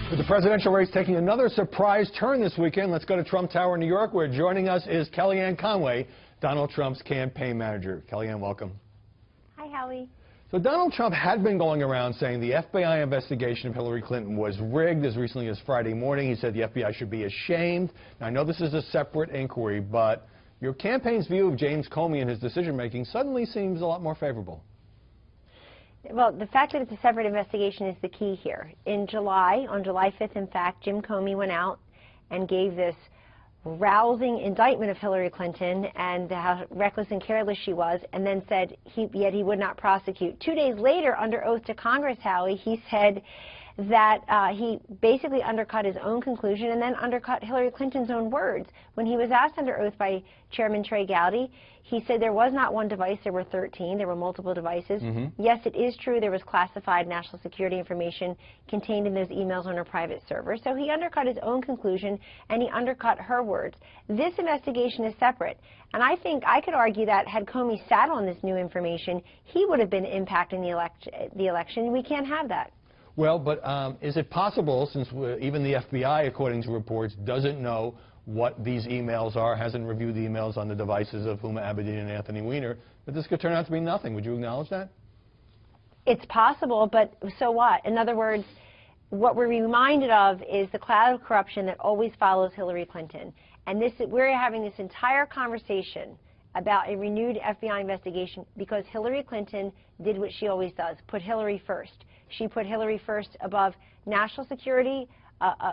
With the presidential race taking another surprise turn this weekend, let's go to Trump Tower, New York, where joining us is Kellyanne Conway, Donald Trump's campaign manager. Kellyanne, welcome. Hi, Howie. So Donald Trump had been going around saying the FBI investigation of Hillary Clinton was rigged as recently as Friday morning. He said the FBI should be ashamed. Now, I know this is a separate inquiry, but your campaign's view of James Comey and his decision-making suddenly seems a lot more favorable. Well, the fact that it's a separate investigation is the key here. In July, on July 5th, in fact, Jim Comey went out and gave this rousing indictment of Hillary Clinton and how reckless and careless she was, and then said yet he would not prosecute. 2 days later, under oath to Congress, Howie, he said that he basically undercut his own conclusion and then undercut Hillary Clinton's own words. When he was asked under oath by Chairman Trey Gowdy, he said there was not one device, there were 13, there were multiple devices. Yes, it is true there was classified national security information contained in those emails on her private server. So he undercut his own conclusion and he undercut her words. This investigation is separate. And I think I could argue that had Comey sat on this new information, he would have been impacting the election. We can't have that. Well, but is it possible, since even the FBI, according to reports, doesn't know what these emails are, hasn't reviewed the emails on the devices of Huma Abedin and Anthony Weiner, that this could turn out to be nothing? Would you acknowledge that? It's possible, but so what? In other words, what we're reminded of is the cloud of corruption that always follows Hillary Clinton. And we're having this entire conversation about a renewed FBI investigation because Hillary Clinton did what she always does, put Hillary first. She put Hillary first above national security,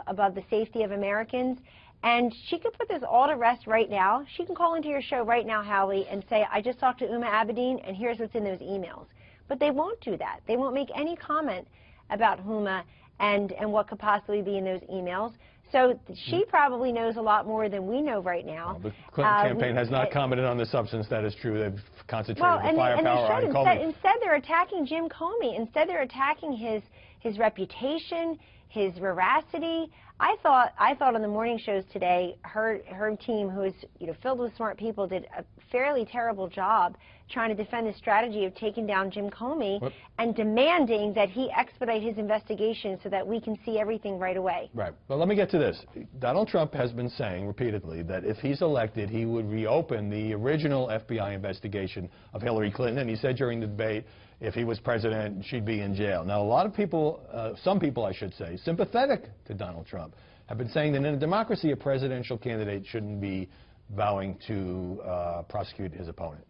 above the safety of Americans, and she could put this all to rest right now. She can call into your show right now, Howie, and say, I just talked to Huma Abedin, and here's what's in those emails. But they won't do that. They won't make any comment about Huma and what could possibly be in those emails. So she probably knows a lot more than we know right now. Well, the Clinton campaign has not commented on the substance. That is true. They've concentrated the firepower on Comey. Instead, they're attacking Jim Comey. Instead, they're attacking his reputation, his veracity. I thought on the morning shows today, her team, who is filled with smart people, did a fairly terrible job trying to defend the strategy of taking down Jim Comey and demanding that he expedite his investigation so that we can see everything right away. Right. Well, let me get to this. Donald Trump has been saying repeatedly that if he's elected, he would reopen the original FBI investigation of Hillary Clinton. And he said during the debate, if he was president, she'd be in jail. Now, a lot of people, some people, I should say, sympathetic to Donald Trump, have been saying that in a democracy, a presidential candidate shouldn't be vowing to prosecute his opponent.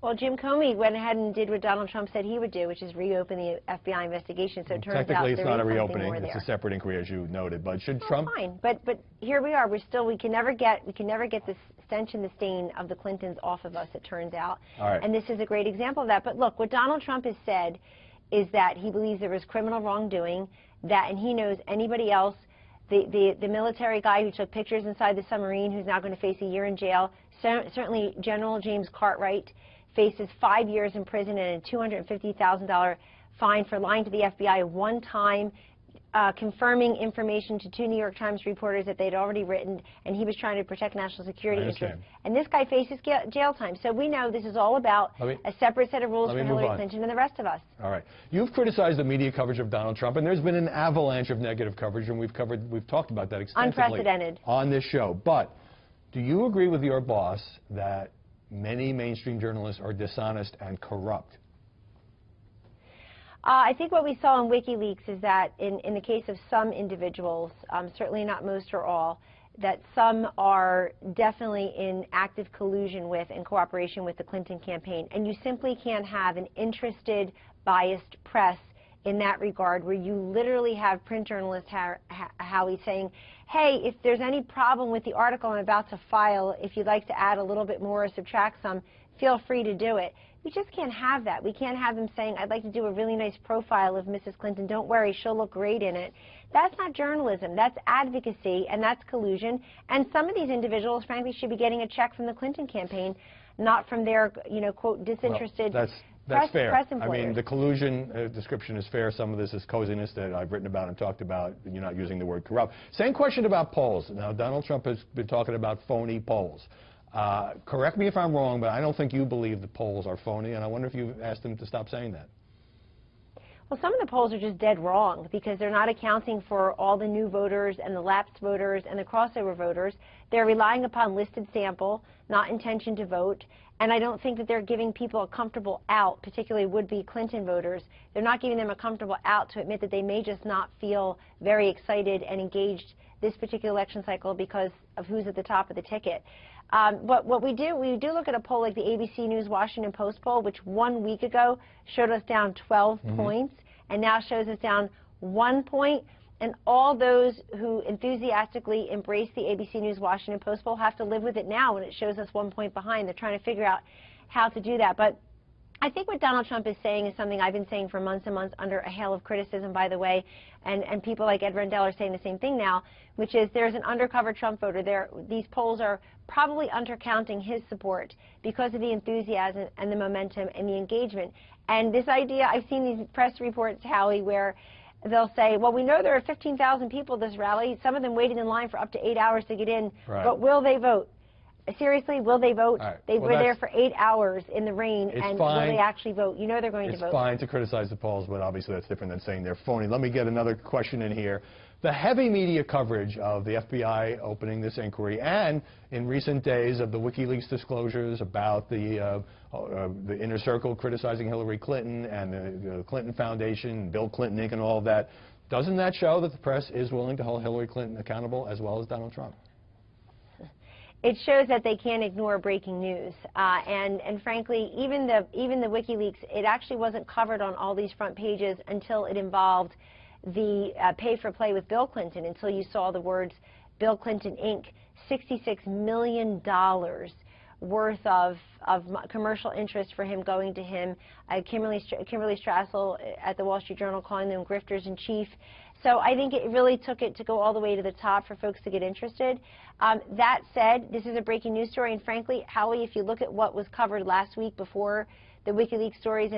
Well, Jim Comey went ahead and did what Donald Trump said he would do, which is reopen the FBI investigation. So it turns out technically, it's not a reopening; it's a separate inquiry, as you noted. But should well, Trump? Fine, but here we are. We can never get this stench and the stain of the Clintons off of us. It turns out, and this is a great example of that. But look, what Donald Trump has said is that he believes there was criminal wrongdoing, and he knows anybody else. The military guy who took pictures inside the submarine, who's now going to face a year in jail. Certainly, General James Cartwright faces 5 years in prison and a $250,000 fine for lying to the FBI one time, confirming information to 2 New York Times reporters that they'd already written, and he was trying to protect national security interests. And this guy faces jail time. So we know this is all about a separate set of rules for Hillary Clinton and the rest of us. All right. You've criticized the media coverage of Donald Trump, and there's been an avalanche of negative coverage, and we've talked about that extensively unprecedented on this show. But do you agree with your boss that many mainstream journalists are dishonest and corrupt? I think what we saw in WikiLeaks is that in the case of some individuals, certainly not most or all, that some are definitely in active collusion with and cooperation with the Clinton campaign. And you simply can't have an interested, biased press in that regard, where you literally have print journalists, Howie, saying, hey, if there's any problem with the article I'm about to file, if you'd like to add a little bit more or subtract some, feel free to do it. We just can't have that. We can't have them saying, I'd like to do a really nice profile of Mrs. Clinton. Don't worry, she'll look great in it. That's not journalism. That's advocacy, and that's collusion. And some of these individuals, frankly, should be getting a check from the Clinton campaign, not from their, quote, disinterested That's fair. Press I mean, the collusion description is fair. Some of this is coziness that I've written about and talked about. You're not using the word corrupt. Same question about polls. Now, Donald Trump has been talking about phony polls. Correct me if I'm wrong, but I don't think you believe the polls are phony, and I wonder if you've asked him to stop saying that. Well, some of the polls are just dead wrong because they're not accounting for all the new voters and the lapsed voters and the crossover voters. They're relying upon listed sample, not intention to vote. And I don't think that they're giving people a comfortable out, particularly would-be Clinton voters. They're not giving them a comfortable out to admit that they may just not feel very excited and engaged this particular election cycle because of who's at the top of the ticket. But what we do look at a poll like the ABC News Washington Post poll, which 1 week ago showed us down 12 points, and now shows us down 1 point. And all those who enthusiastically embrace the ABC News Washington Post poll have to live with it now when it shows us 1 point behind. They're trying to figure out how to do that. But I think what Donald Trump is saying is something I've been saying for months and months under a hail of criticism, by the way, and people like Ed Rendell are saying the same thing now, which is there's an undercover Trump voter. These polls are probably undercounting his support because of the enthusiasm and the momentum and the engagement. And this idea, I've seen these press reports, Howie, where they'll say, well, we know there are 15,000 people at this rally, some of them waiting in line for up to 8 hours to get in, but will they vote? Seriously, will they vote? Right. They were there for 8 hours in the rain, and will they actually vote? You know they're going to vote. It's fine to criticize the polls, but obviously that's different than saying they're phony. Let me get another question in here. The heavy media coverage of the FBI opening this inquiry, and in recent days of the WikiLeaks disclosures about the inner circle criticizing Hillary Clinton and the Clinton Foundation, Bill Clinton Inc. and all of that, doesn't that show that the press is willing to hold Hillary Clinton accountable as well as Donald Trump? It shows that they can't ignore breaking news, and frankly, even the WikiLeaks, it actually wasn't covered on all these front pages until it involved the pay-for-play with Bill Clinton, until you saw the words Bill Clinton Inc., $66 million worth of commercial interest for him going to him, Kimberly Strassel at the Wall Street Journal calling them grifters in chief. So I think it really took it to go all the way to the top for folks to get interested. That said, this is a breaking news story, and frankly, Howie, if you look at what was covered last week before the WikiLeaks stories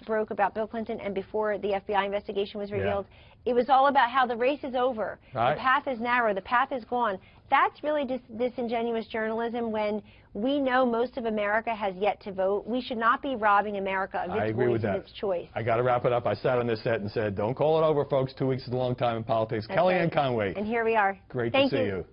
broke about Bill Clinton and before the FBI investigation was revealed, it was all about how the race is over. Right. The path is narrow. The path is gone. That's really disingenuous journalism when we know most of America has yet to vote. We should not be robbing America of its voice and its choice. I got to wrap it up. I sat on this set and said, don't call it over, folks. 2 weeks is a long time in politics. That's Kellyanne right. Conway. And here we are. Great to see you.